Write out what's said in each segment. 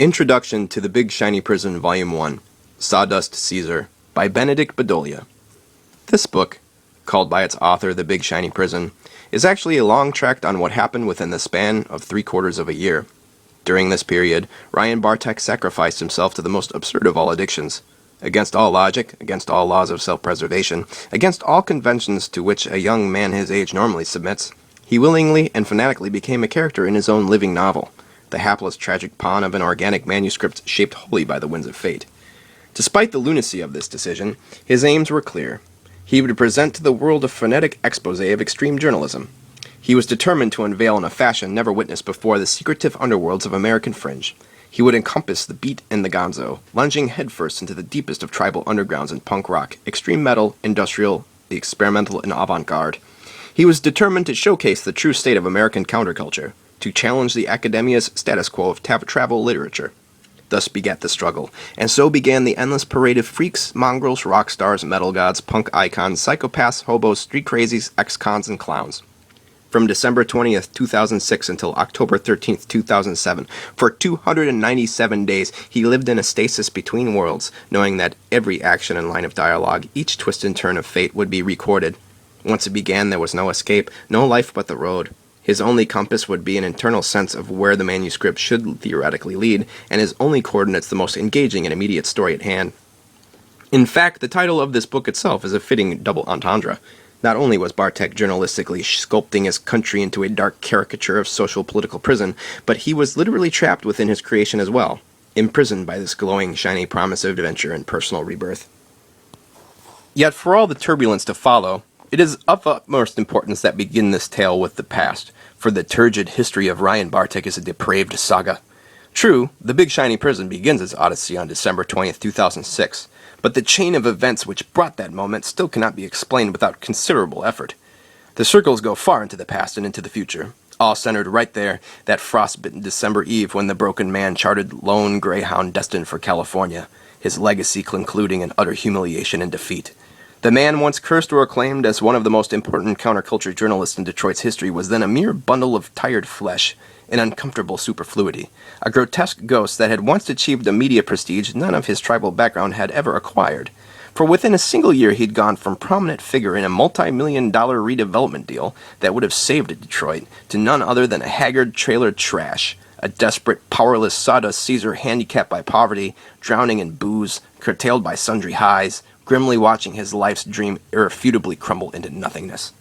Introduction to the Big Shiny Prison Volume 1, SAWDUST CAESER, by Benedict Badoglio. This book, called by its author The Big Shiny Prison, is actually a long tract on what happened within the span of 3/4 of a year. During this period, Ryan Bartek sacrificed himself to the most absurd of all addictions. Against all logic, against all laws of self-preservation, against all conventions to which a young man his age normally submits, he willingly and fanatically became a character in his own living novel, the hapless tragic pawn of an organic manuscript shaped wholly by the winds of fate. Despite the lunacy of this decision, his aims were clear. He would present to the world a frenetic expose of extreme journalism. He was determined to unveil in a fashion never witnessed before the secretive underworlds of American fringe. He would encompass the beat and the gonzo, lunging headfirst into the deepest of tribal undergrounds in punk rock, extreme metal, industrial, the experimental, and avant-garde. He was determined to showcase the true state of American counterculture, to challenge the academia's status quo of travel literature. Thus begat the struggle, and so began the endless parade of freaks, mongrels, rock stars, metal gods, punk icons, psychopaths, hobos, street crazies, ex-cons, and clowns. From December 20th, 2006 until October 13th, 2007, for 297 days, he lived in a stasis between worlds, knowing that every action and line of dialogue, each twist and turn of fate would be recorded. Once it began, there was no escape, no life but the road. His only compass would be an internal sense of where the manuscript should theoretically lead, and his only coordinates the most engaging and immediate story at hand. In fact, the title of this book itself is a fitting double entendre. Not only was Bartek journalistically sculpting his country into a dark caricature of social political prison, but he was literally trapped within his creation as well, imprisoned by this glowing, shiny promise of adventure and personal rebirth. Yet for all the turbulence to follow, it is of utmost importance that begin this tale with the past, for the turgid history of Ryan Bartek is a depraved saga. True, the Big Shiny Prison begins its odyssey on December 20th, 2006, but the chain of events which brought that moment still cannot be explained without considerable effort. The circles go far into the past and into the future, all centered right there, that frostbitten December eve when the broken man chartered lone greyhound destined for California, his legacy concluding in utter humiliation and defeat. The man once cursed or acclaimed as one of the most important counterculture journalists in Detroit's history was then a mere bundle of tired flesh, an uncomfortable superfluity, a grotesque ghost that had once achieved a media prestige none of his tribal background had ever acquired. For within a single year he'd gone from prominent figure in a multi-million-dollar redevelopment deal that would have saved Detroit to none other than a haggard trailer trash, a desperate, powerless sawdust Caesar handicapped by poverty, drowning in booze, curtailed by sundry highs, grimly watching his life's dream irrefutably crumble into nothingness.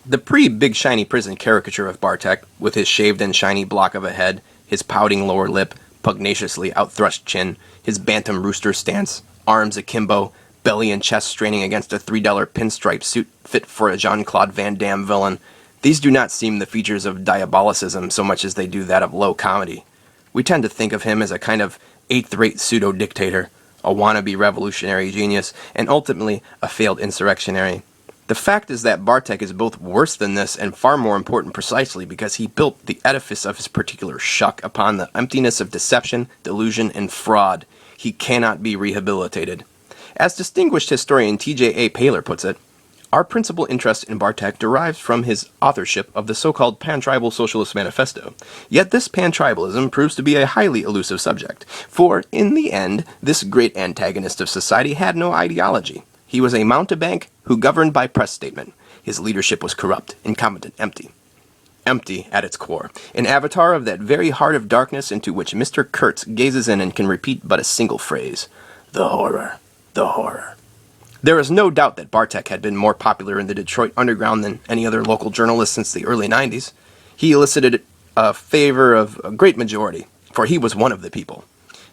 The pre-Big Shiny Prison caricature of Bartek, with his shaved and shiny block of a head, his pouting lower lip, pugnaciously outthrust chin, his bantam rooster stance, arms akimbo, belly and chest straining against a $3 pinstripe suit fit for a Jean-Claude Van Damme villain, these do not seem the features of diabolicism so much as they do that of low comedy. We tend to think of him as a kind of eighth-rate pseudo-dictator, a wannabe revolutionary genius, and ultimately a failed insurrectionary. The fact is that Bartek is both worse than this and far more important precisely because he built the edifice of his particular shuck upon the emptiness of deception, delusion, and fraud. He cannot be rehabilitated. As distinguished historian T.J.A. Paler puts it, our principal interest in Bartek derives from his authorship of the so-called Pan-Tribal Socialist Manifesto. Yet this pan-tribalism proves to be a highly elusive subject, for, in the end, this great antagonist of society had no ideology. He was a mountebank who governed by press statement. His leadership was corrupt, incompetent, empty. Empty at its core, an avatar of that very heart of darkness into which Mr. Kurtz gazes in and can repeat but a single phrase: the horror, the horror. There is no doubt that Bartek had been more popular in the Detroit underground than any other local journalist since the early 90s. He elicited a favor of a great majority, for he was one of the people.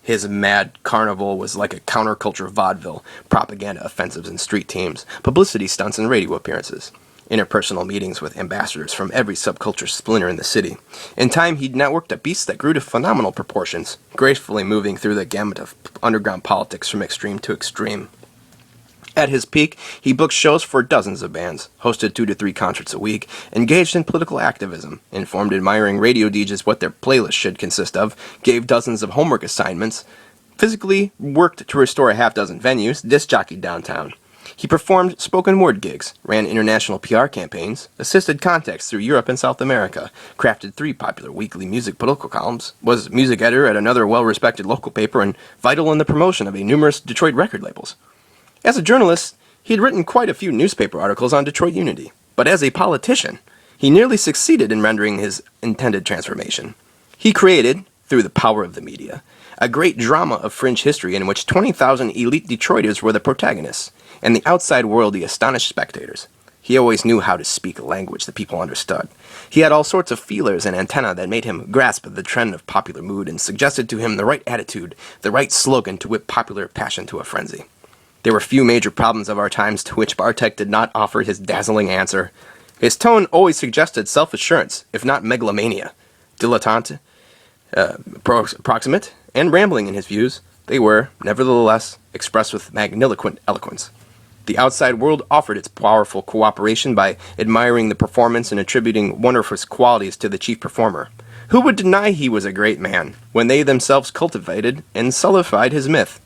His mad carnival was like a counterculture vaudeville, propaganda offensives and street teams, publicity stunts and radio appearances, interpersonal meetings with ambassadors from every subculture splinter in the city. In time, he'd networked a beast that grew to phenomenal proportions, gracefully moving through the gamut of underground politics from extreme to extreme. At his peak, he booked shows for dozens of bands, hosted 2 to 3 concerts a week, engaged in political activism, informed admiring radio DJs what their playlists should consist of, gave dozens of homework assignments, physically worked to restore a half-dozen venues, disc jockeyed downtown. He performed spoken word gigs, ran international PR campaigns, assisted contacts through Europe and South America, crafted 3 popular weekly music political columns, was music editor at another well-respected local paper, and vital in the promotion of numerous Detroit record labels. As a journalist, he had written quite a few newspaper articles on Detroit unity, but as a politician, he nearly succeeded in rendering his intended transformation. He created, through the power of the media, a great drama of fringe history in which 20,000 elite Detroiters were the protagonists, and the outside world the astonished spectators. He always knew how to speak a language that people understood. He had all sorts of feelers and antennae that made him grasp the trend of popular mood and suggested to him the right attitude, the right slogan to whip popular passion to a frenzy. There were few major problems of our times to which Bartek did not offer his dazzling answer. His tone always suggested self-assurance, if not megalomania. Dilettante, approximate, and rambling in his views, they were, nevertheless, expressed with magniloquent eloquence. The outside world offered its powerful cooperation by admiring the performance and attributing wonderful qualities to the chief performer. Who would deny he was a great man, when they themselves cultivated and solidified his myth?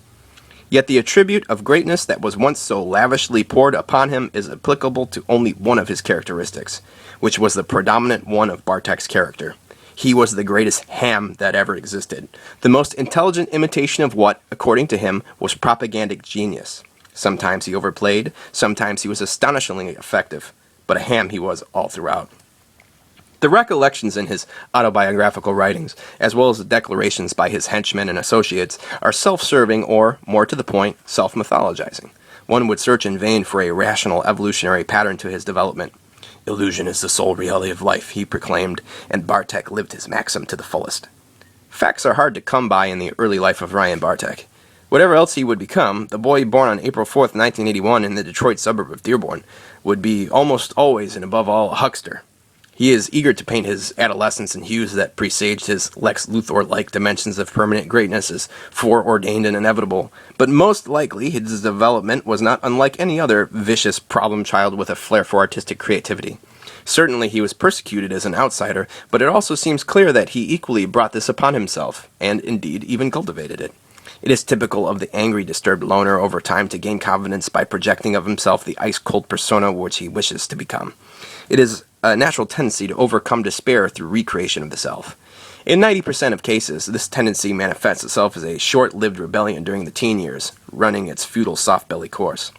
Yet the attribute of greatness that was once so lavishly poured upon him is applicable to only one of his characteristics, which was the predominant one of Bartek's character. He was the greatest ham that ever existed, the most intelligent imitation of what, according to him, was propagandic genius. Sometimes he overplayed, sometimes he was astonishingly effective, but a ham he was all throughout. The recollections in his autobiographical writings, as well as the declarations by his henchmen and associates, are self-serving or, more to the point, self-mythologizing. One would search in vain for a rational evolutionary pattern to his development. Illusion is the sole reality of life, he proclaimed, and Bartek lived his maxim to the fullest. Facts are hard to come by in the early life of Ryan Bartek. Whatever else he would become, the boy born on April 4th, 1981 in the Detroit suburb of Dearborn would be almost always and above all a huckster. He is eager to paint his adolescence in hues that presaged his Lex Luthor-like dimensions of permanent greatness as foreordained and inevitable, but most likely his development was not unlike any other vicious problem child with a flair for artistic creativity. Certainly he was persecuted as an outsider, but it also seems clear that he equally brought this upon himself, and indeed even cultivated it. It is typical of the angry, disturbed loner over time to gain confidence by projecting of himself the ice-cold persona which he wishes to become. It is a natural tendency to overcome despair through recreation of the self. In 90% of cases, this tendency manifests itself as a short-lived rebellion during the teen years, running its futile soft-belly course.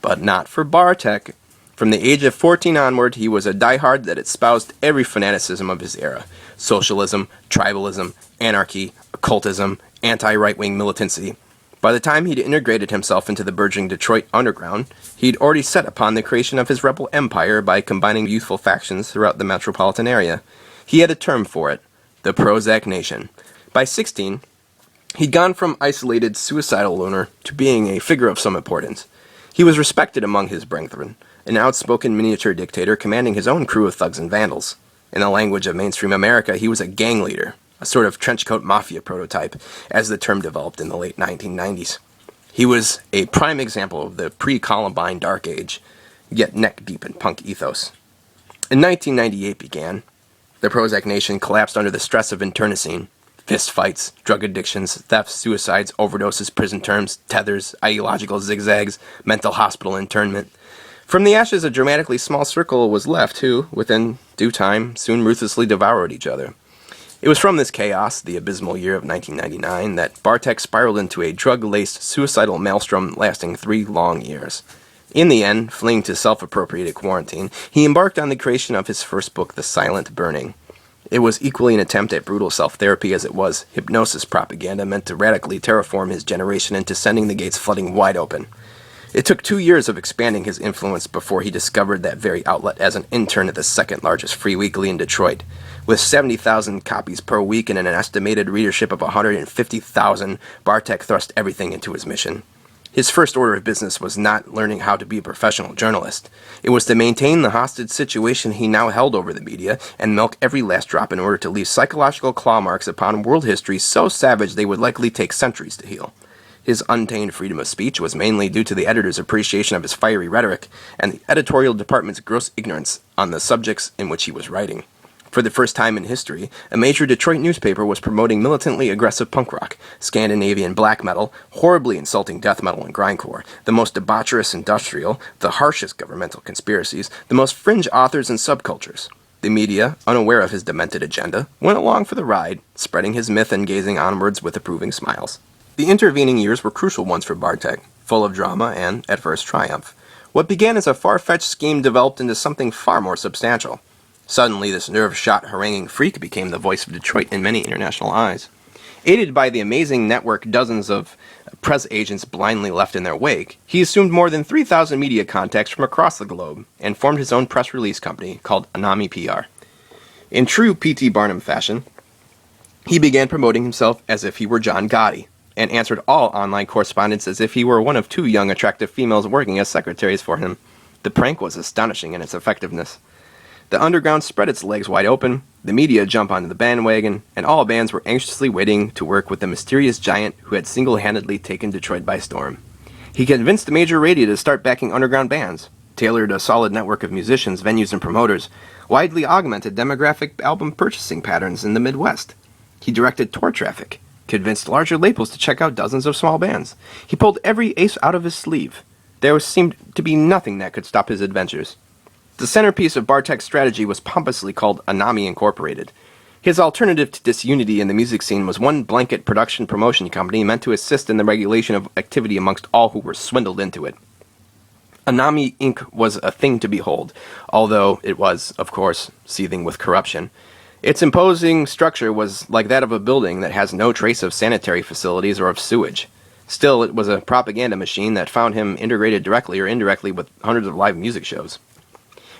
But not for Bartek. From the age of 14 onward, he was a diehard that espoused every fanaticism of his era. Socialism, tribalism, anarchy, occultism, anti-right-wing militancy. By the time he'd integrated himself into the burgeoning Detroit underground, he'd already set upon the creation of his rebel empire by combining youthful factions throughout the metropolitan area. He had a term for it, the Prozac Nation. By 16, he'd gone from isolated, suicidal loner to being a figure of some importance. He was respected among his brethren, an outspoken miniature dictator commanding his own crew of thugs and vandals. In the language of mainstream America, he was a gang leader, a sort of trenchcoat mafia prototype, as the term developed in the late 1990s. He was a prime example of the pre-Columbine Dark Age, yet neck-deep in punk ethos. In 1998 began. The Prozac Nation collapsed under the stress of internecine, fist fights, drug addictions, thefts, suicides, overdoses, prison terms, tethers, ideological zigzags, mental hospital internment. From the ashes, a dramatically small circle was left who, within due time, soon ruthlessly devoured each other. It was from this chaos, the abysmal year of 1999, that Bartek spiraled into a drug-laced, suicidal maelstrom lasting 3 long years. In the end, fleeing to self-appropriated quarantine, he embarked on the creation of his first book, The Silent Burning. It was equally an attempt at brutal self-therapy as it was hypnosis propaganda meant to radically terraform his generation into sending the gates flooding wide open. It took 2 years of expanding his influence before he discovered that very outlet as an intern at the second largest free weekly in Detroit. With 70,000 copies per week and an estimated readership of 150,000, Bartek thrust everything into his mission. His first order of business was not learning how to be a professional journalist. It was to maintain the hostage situation he now held over the media and milk every last drop in order to leave psychological claw marks upon world history so savage they would likely take centuries to heal. His untamed freedom of speech was mainly due to the editor's appreciation of his fiery rhetoric and the editorial department's gross ignorance on the subjects in which he was writing. For the first time in history, a major Detroit newspaper was promoting militantly aggressive punk rock, Scandinavian black metal, horribly insulting death metal and grindcore, the most debaucherous industrial, the harshest governmental conspiracies, the most fringe authors and subcultures. The media, unaware of his demented agenda, went along for the ride, spreading his myth and gazing onwards with approving smiles. The intervening years were crucial ones for Bartek, full of drama and, at first, triumph. What began as a far-fetched scheme developed into something far more substantial. Suddenly, this nerve-shot haranguing freak became the voice of Detroit in many international eyes. Aided by the amazing network dozens of press agents blindly left in their wake, he assumed more than 3,000 media contacts from across the globe and formed his own press release company called Anami PR. In true P.T. Barnum fashion, he began promoting himself as if he were John Gotti, and answered all online correspondence as if he were one of 2 young attractive females working as secretaries for him. The prank was astonishing in its effectiveness. The underground spread its legs wide open, the media jumped onto the bandwagon, and all bands were anxiously waiting to work with the mysterious giant who had single-handedly taken Detroit by storm. He convinced the major radio to start backing underground bands, tailored a solid network of musicians, venues, and promoters, widely augmented demographic album purchasing patterns in the Midwest. He directed tour traffic, convinced larger labels to check out dozens of small bands. He pulled every ace out of his sleeve. There seemed to be nothing that could stop his adventures. The centerpiece of Bartek's strategy was pompously called Anami Incorporated. His alternative to disunity in the music scene was one blanket production promotion company meant to assist in the regulation of activity amongst all who were swindled into it. Anami Inc. was a thing to behold, although it was, of course, seething with corruption. Its imposing structure was like that of a building that has no trace of sanitary facilities or of sewage. Still, it was a propaganda machine that found him integrated directly or indirectly with hundreds of live music shows.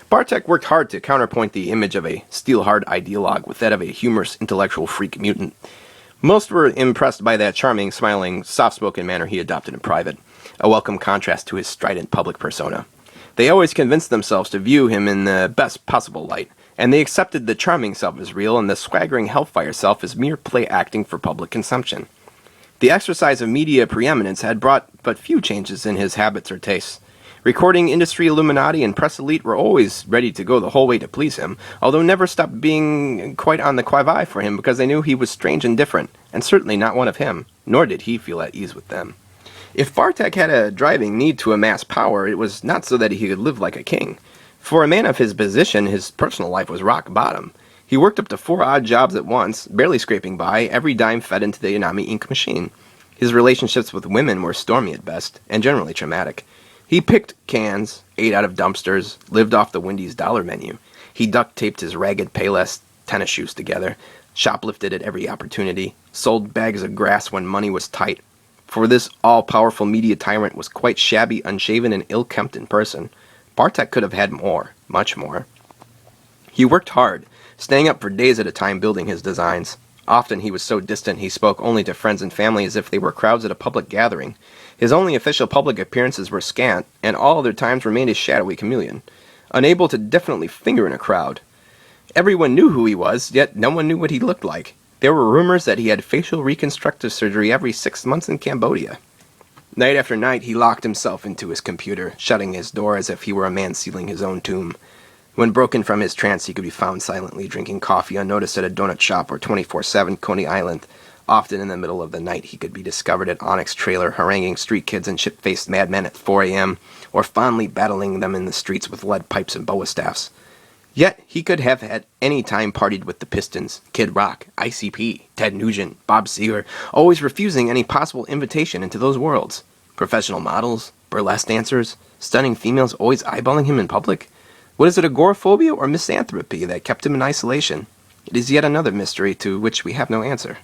Bartek worked hard to counterpoint the image of a steel-hard ideologue with that of a humorous intellectual freak mutant. Most were impressed by that charming, smiling, soft-spoken manner he adopted in private, a welcome contrast to his strident public persona. They always convinced themselves to view him in the best possible light, and they accepted the charming self as real and the swaggering hellfire self as mere play acting for public consumption. The exercise of media preeminence had brought but few changes in his habits or tastes. Recording industry illuminati and press elite were always ready to go the whole way to please him, although never stopped being quite on the qui-vi for him because they knew he was strange and different, and certainly not one of him, nor did he feel at ease with them. If Bartek had a driving need to amass power, it was not so that he could live like a king. For a man of his position, his personal life was rock bottom. He worked up to 4 odd jobs at once, barely scraping by, every dime fed into the Anami Inc. machine. His relationships with women were stormy at best, and generally traumatic. He picked cans, ate out of dumpsters, lived off the Wendy's dollar menu. He duct-taped his ragged Payless tennis shoes together, shoplifted at every opportunity, sold bags of grass when money was tight. For this all-powerful media tyrant was quite shabby, unshaven, and ill-kempt in person. Bartek could have had more, much more. He worked hard, staying up for days at a time building his designs. Often he was so distant he spoke only to friends and family as if they were crowds at a public gathering. His only official public appearances were scant, and all other times remained a shadowy chameleon, unable to definitely finger in a crowd. Everyone knew who he was, yet no one knew what he looked like. There were rumors that he had facial reconstructive surgery every 6 months in Cambodia. Night after night he locked himself into his computer, shutting his door as if he were a man sealing his own tomb. When broken from his trance, he could be found silently drinking coffee unnoticed at a donut shop or 24/7 Coney Island. Often in the middle of the night, he could be discovered at Onyx Trailer haranguing street kids and shit-faced madmen at 4 a.m., or fondly battling them in the streets with lead pipes and boa staffs. Yet he could have at any time partied with the Pistons, Kid Rock, ICP, Ted Nugent, Bob Seger, always refusing any possible invitation into those worlds. Professional models, burlesque dancers, stunning females always eyeballing him in public. What is it, agoraphobia or misanthropy that kept him in isolation? It is yet another mystery to which we have no answer.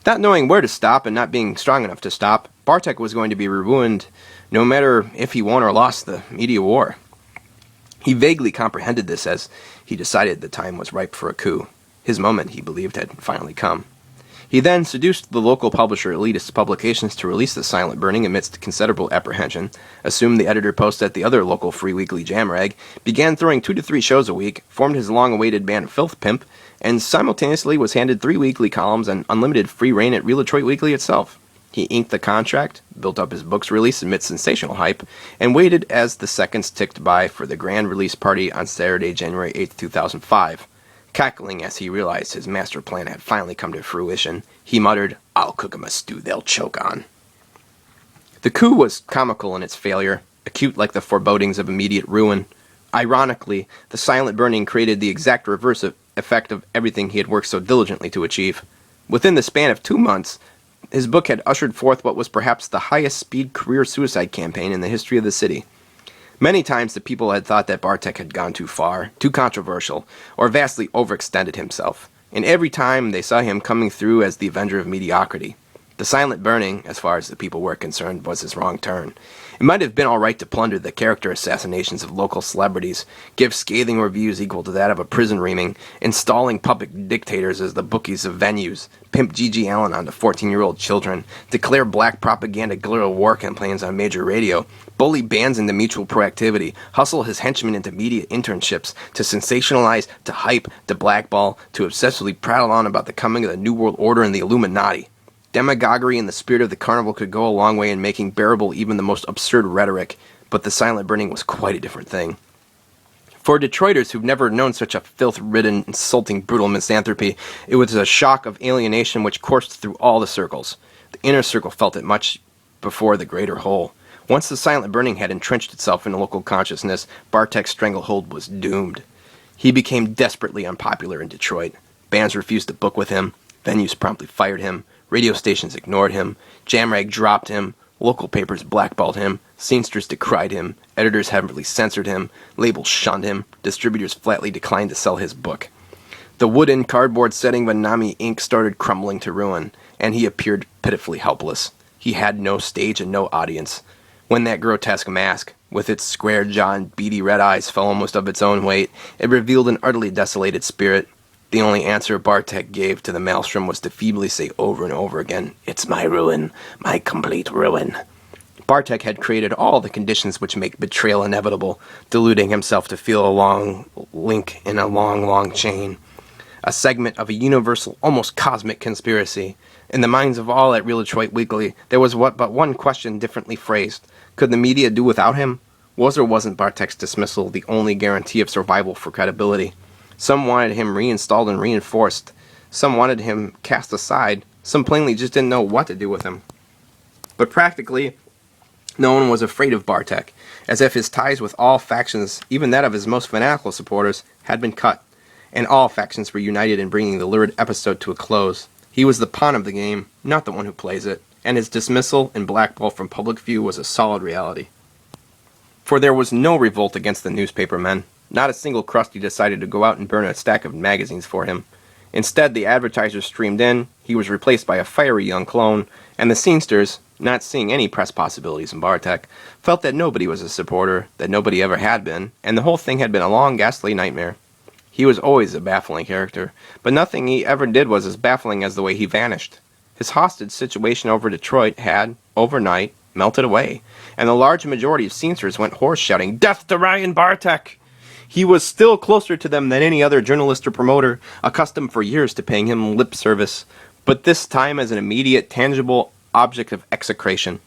Not knowing where to stop and not being strong enough to stop, Bartek was going to be ruined no matter if he won or lost the media war. He vaguely comprehended this as he decided the time was ripe for a coup. His moment, he believed, had finally come. He then seduced the local publisher Elitist Publications to release The Silent Burning amidst considerable apprehension, assumed the editor post at the other local free weekly jam rag, began throwing 2 to 3 shows a week, formed his long-awaited band Filth Pimp, and simultaneously was handed 3 weekly columns and unlimited free reign at Real Detroit Weekly itself. He inked the contract, built up his book's release amidst sensational hype, and waited as the seconds ticked by for the grand release party on Saturday, January 8, 2005. Cackling as he realized his master plan had finally come to fruition, he muttered, "I'll cook 'em a stew they'll choke on." The coup was comical in its failure, acute like the forebodings of immediate ruin. Ironically, the silent burning created the exact reverse effect of everything he had worked so diligently to achieve. Within the span of 2 months, his book had ushered forth what was perhaps the highest-speed career suicide campaign in the history of the city. Many times the people had thought that Bartek had gone too far, too controversial, or vastly overextended himself, and every time they saw him coming through as the avenger of mediocrity. The silent burning, as far as the people were concerned, was his wrong turn. It might have been all right to plunder the character assassinations of local celebrities, give scathing reviews equal to that of a prison reaming, installing public dictators as the bookies of venues, pimp Gigi Allen onto 14-year-old children, declare black propaganda guerrilla war campaigns on major radio, bully bands into mutual proactivity, hustle his henchmen into media internships, to sensationalize, to hype, to blackball, to obsessively prattle on about the coming of the New World Order and the Illuminati. Demagoguery in the spirit of the carnival could go a long way in making bearable even the most absurd rhetoric, but the silent burning was quite a different thing. For Detroiters who've never known such a filth-ridden, insulting, brutal misanthropy, it was a shock of alienation which coursed through all the circles. The inner circle felt it much before the greater whole. Once the silent burning had entrenched itself in local consciousness, Bartek's stranglehold was doomed. He became desperately unpopular in Detroit. Bands refused to book with him, venues promptly fired him, radio stations ignored him, Jamrag dropped him, local papers blackballed him, scenesters decried him, editors heavily censored him, labels shunned him, distributors flatly declined to sell his book. The wooden, cardboard setting of Anami Inc. started crumbling to ruin, and he appeared pitifully helpless. He had no stage and no audience. When that grotesque mask, with its square jaw and beady red eyes, fell almost of its own weight, it revealed an utterly desolated spirit. The only answer Bartek gave to the maelstrom was to feebly say over and over again, "It's my ruin, my complete ruin." Bartek had created all the conditions which make betrayal inevitable, deluding himself to feel a long link in a long, long chain, a segment of a universal, almost cosmic conspiracy. In the minds of all at Real Detroit Weekly, there was but one question differently phrased. Could the media do without him? Was or wasn't Bartek's dismissal the only guarantee of survival for credibility? Some wanted him reinstalled and reinforced. Some wanted him cast aside. Some plainly just didn't know what to do with him. But practically, no one was afraid of Bartek, as if his ties with all factions, even that of his most fanatical supporters, had been cut, and all factions were united in bringing the lurid episode to a close. He was the pawn of the game, not the one who plays it, and his dismissal and blackball from public view was a solid reality. For there was no revolt against the newspaper men. Not a single crusty decided to go out and burn a stack of magazines for him. Instead, the advertisers streamed in, he was replaced by a fiery young clone, and the scenesters, not seeing any press possibilities in Bartek, felt that nobody was a supporter, that nobody ever had been, and the whole thing had been a long, ghastly nightmare. He was always a baffling character, but nothing he ever did was as baffling as the way he vanished. His hostage situation over Detroit had, overnight, melted away, and the large majority of scenesters went hoarse shouting, "Death to Ryan Bartek!" He was still closer to them than any other journalist or promoter, accustomed for years to paying him lip service, but this time as an immediate, tangible object of execration.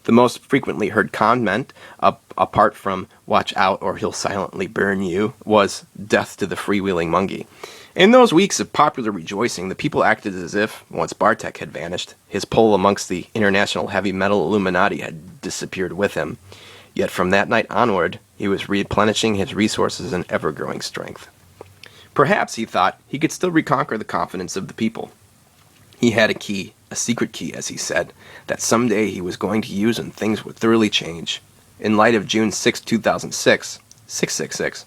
The most frequently heard comment, apart from "watch out or he'll silently burn you," was "death to the freewheeling monkey." In those weeks of popular rejoicing, the people acted as if, once Bartek had vanished, his pull amongst the international heavy metal Illuminati had disappeared with him. Yet from that night onward, he was replenishing his resources in ever-growing strength. Perhaps, he thought, he could still reconquer the confidence of the people. He had a key, a secret key, as he said, that someday he was going to use and things would thoroughly change. In light of June 6, 2006, 666,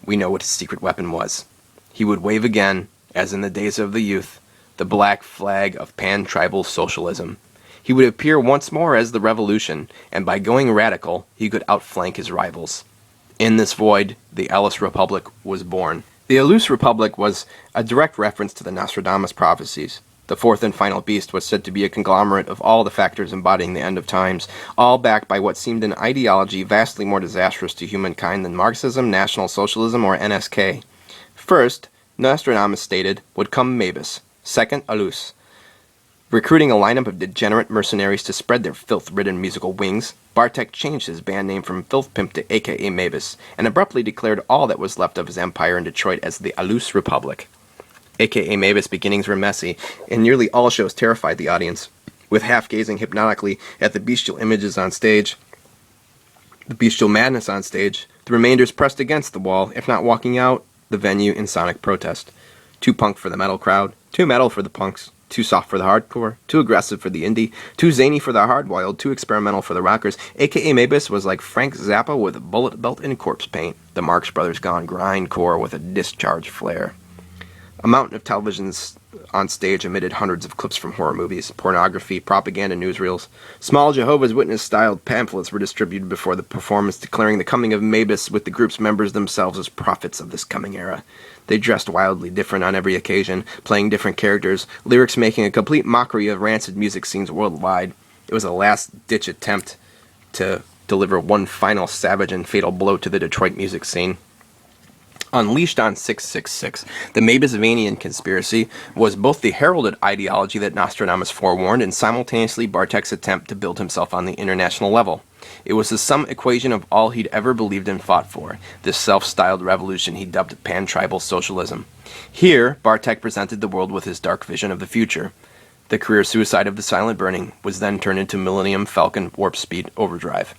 we know what his secret weapon was. He would wave again, as in the days of the youth, the black flag of pan-tribal socialism. He would appear once more as the revolution, and by going radical, he could outflank his rivals. In this void, the Alice Republic was born. The Alus Republic was a direct reference to the Nostradamus prophecies. The fourth and final beast was said to be a conglomerate of all the factors embodying the end of times, all backed by what seemed an ideology vastly more disastrous to humankind than Marxism, National Socialism, or NSK. First, Nostradamus stated, would come MABUS. Second, Alus. Recruiting a lineup of degenerate mercenaries to spread their filth-ridden musical wings, Bartek changed his band name from Filth Pimp to AKA MABUS, and abruptly declared all that was left of his empire in Detroit as the Alus Republic. aka MABUS' beginnings were messy, and nearly all shows terrified the audience, with half gazing hypnotically at the bestial images on stage, the bestial madness on stage, the remainders pressed against the wall, if not walking out the venue in sonic protest. Too punk for the metal crowd, too metal for the punks, too soft for the hardcore, too aggressive for the indie, too zany for the hardwild, too experimental for the rockers. aka MABUS was like Frank Zappa with a bullet belt and corpse paint, the Marx Brothers gone grindcore with a discharge flare. A mountain of televisions on stage emitted hundreds of clips from horror movies, pornography, propaganda newsreels. Small Jehovah's Witness-styled pamphlets were distributed before the performance, declaring the coming of MABUS, with the group's members themselves as prophets of this coming era. They dressed wildly different on every occasion, playing different characters, lyrics making a complete mockery of rancid music scenes worldwide. It was a last-ditch attempt to deliver one final savage and fatal blow to the Detroit music scene. Unleashed on 666, the MABUS-Vanian conspiracy was both the heralded ideology that Nostradamus forewarned and simultaneously Bartek's attempt to build himself on the international level. It was the sum equation of all he'd ever believed and fought for, this self-styled revolution he dubbed pan-tribal socialism. Here, Bartek presented the world with his dark vision of the future. The career suicide of the Silent Burning was then turned into Millennium Falcon Warp Speed Overdrive.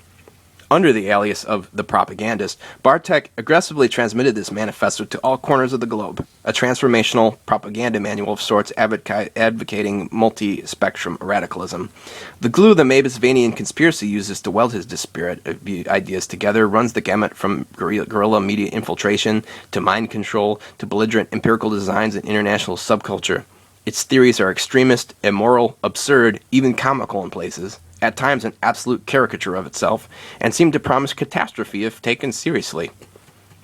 Under the alias of the propagandist, Bartek aggressively transmitted this manifesto to all corners of the globe, a transformational propaganda manual of sorts advocating multi-spectrum radicalism. The glue the MABUS-Vanian conspiracy uses to weld his disparate ideas together runs the gamut from guerrilla media infiltration to mind control to belligerent empirical designs and international subculture. Its theories are extremist, immoral, absurd, even comical in places, at times an absolute caricature of itself, and seem to promise catastrophe if taken seriously.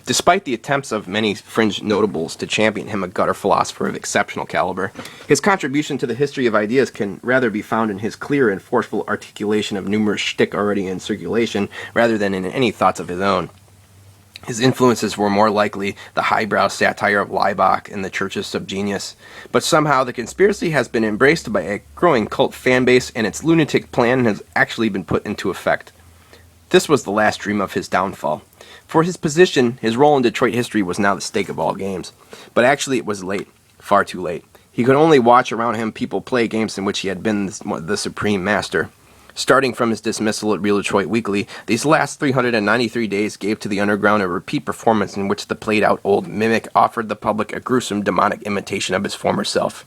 Despite the attempts of many fringe notables to champion him a gutter philosopher of exceptional caliber, his contribution to the history of ideas can rather be found in his clear and forceful articulation of numerous shtick already in circulation, rather than in any thoughts of his own. His influences were more likely the highbrow satire of Laibach and the Church's Subgenius, but somehow the conspiracy has been embraced by a growing cult fanbase, and its lunatic plan has actually been put into effect. This was the last dream of his downfall. For his position, his role in Detroit history was now the stake of all games. But actually it was late, far too late. He could only watch around him people play games in which he had been the supreme master. Starting from his dismissal at Real Detroit Weekly, these last 393 days gave to the underground a repeat performance in which the played-out old mimic offered the public a gruesome demonic imitation of his former self.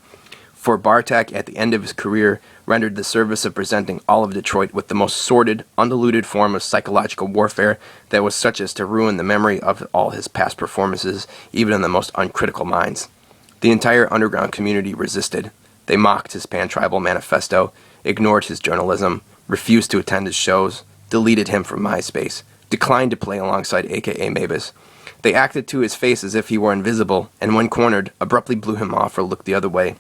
For Bartek, at the end of his career, rendered the service of presenting all of Detroit with the most sordid, undiluted form of psychological warfare that was such as to ruin the memory of all his past performances, even in the most uncritical minds. The entire underground community resisted. They mocked his pan-tribal manifesto, ignored his journalism, refused to attend his shows, deleted him from MySpace, declined to play alongside aka MABUS. They acted to his face as if he were invisible, and when cornered, abruptly blew him off or looked the other way.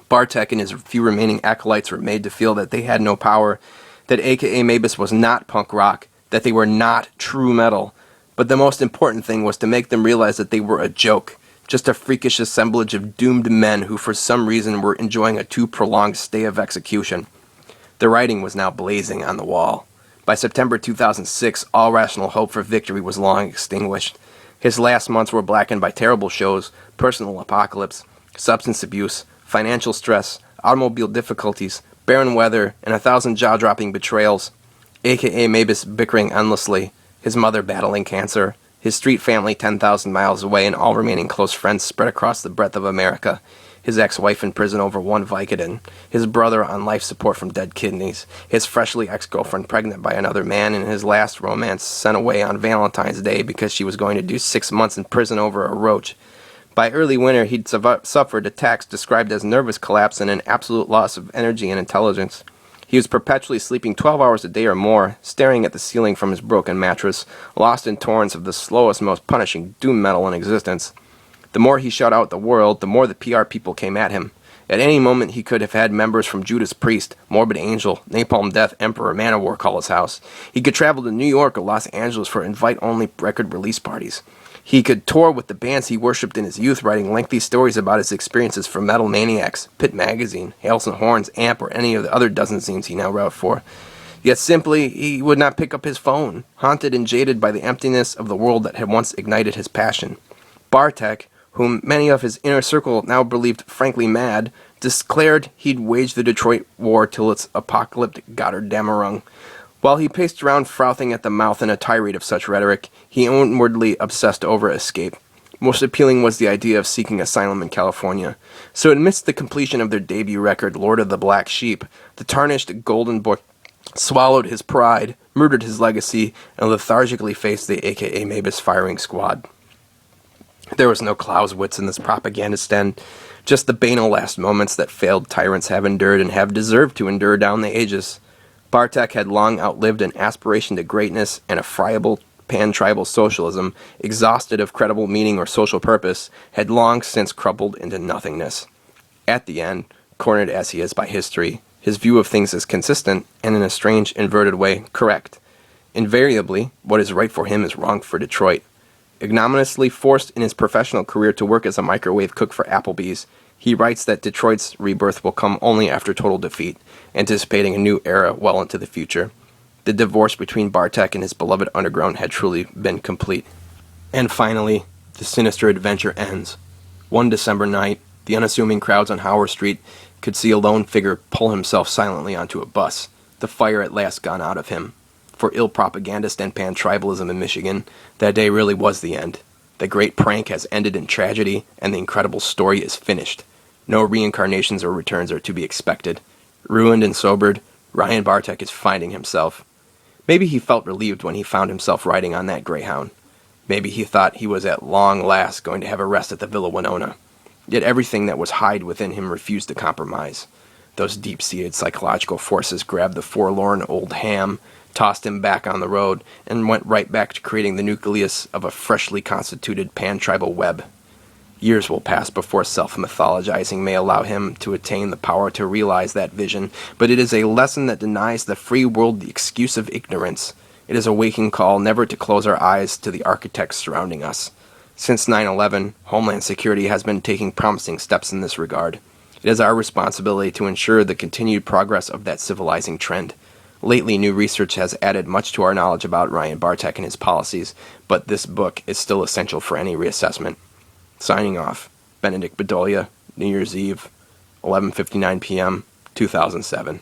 Bartek and his few remaining acolytes were made to feel that they had no power, that aka MABUS was not punk rock, that they were not true metal. But the most important thing was to make them realize that they were a joke, just a freakish assemblage of doomed men who for some reason were enjoying a too prolonged stay of execution. The writing was now blazing on the wall. By September 2006, all rational hope for victory was long extinguished. His last months were blackened by terrible shows, personal apocalypse, substance abuse, financial stress, automobile difficulties, barren weather, and 1,000 jaw-dropping betrayals. aka MABUS bickering endlessly, his mother battling cancer, his street family 10,000 miles away, and all remaining close friends spread across the breadth of America. His ex-wife in prison over one Vicodin, his brother on life support from dead kidneys, his freshly ex-girlfriend pregnant by another man, and his last romance sent away on Valentine's Day because she was going to do 6 months in prison over a roach. By early winter, he'd suffered attacks described as nervous collapse and an absolute loss of energy and intelligence. He was perpetually sleeping 12 hours a day or more, staring at the ceiling from his broken mattress, lost in torrents of the slowest, most punishing doom metal in existence. The more he shut out the world, the more the PR people came at him. At any moment he could have had members from Judas Priest, Morbid Angel, Napalm Death, Emperor, Manowar call his house. He could travel to New York or Los Angeles for invite-only record release parties. He could tour with the bands he worshipped in his youth, writing lengthy stories about his experiences for Metal Maniacs, Pit Magazine, Hails and Horns, Amp, or any of the other dozen zines he now wrote for. Yet simply, he would not pick up his phone, haunted and jaded by the emptiness of the world that had once ignited his passion. Bartek, whom many of his inner circle now believed frankly mad, declared he'd wage the Detroit War till its apocalyptic Gotterdammerung. While he paced around frothing at the mouth in a tirade of such rhetoric, he inwardly obsessed over escape. Most appealing was the idea of seeking asylum in California. So amidst the completion of their debut record, Lord of the Black Sheep, the tarnished Golden Boy swallowed his pride, murdered his legacy, and lethargically faced the aka MABUS firing squad. There was no Clausewitz in this propagandist den, just the banal last moments that failed tyrants have endured and have deserved to endure down the ages. Bartek had long outlived an aspiration to greatness, and a friable pan-tribal socialism, exhausted of credible meaning or social purpose, had long since crumbled into nothingness. At the end, cornered as he is by history, his view of things is consistent, and in a strange, inverted way, correct. Invariably, what is right for him is wrong for Detroit. Ignominiously forced in his professional career to work as a microwave cook for Applebee's, he writes that Detroit's rebirth will come only after total defeat, anticipating a new era well into the future. The divorce between Bartek and his beloved underground had truly been complete. And finally, the sinister adventure ends. One December night, the unassuming crowds on Howard Street could see a lone figure pull himself silently onto a bus, the fire at last gone out of him. For ill propagandist and pan-tribalism in Michigan, that day really was the end. The great prank has ended in tragedy, and the incredible story is finished. No reincarnations or returns are to be expected. Ruined and sobered, Ryan Bartek is finding himself. Maybe he felt relieved when he found himself riding on that Greyhound. Maybe he thought he was at long last going to have a rest at the Villa Winona. Yet everything that was hid within him refused to compromise. Those deep-seated psychological forces grabbed the forlorn old ham, tossed him back on the road, and went right back to creating the nucleus of a freshly constituted pan-tribal web. Years will pass before self-mythologizing may allow him to attain the power to realize that vision, but it is a lesson that denies the free world the excuse of ignorance. It is a waking call never to close our eyes to the architects surrounding us. Since 9/11, Homeland Security has been taking promising steps in this regard. It is our responsibility to ensure the continued progress of that civilizing trend. Lately, new research has added much to our knowledge about Ryan Bartek and his policies, but this book is still essential for any reassessment. Signing off, Benedict Badoglio, New Year's Eve, 11:59 p.m., 2007.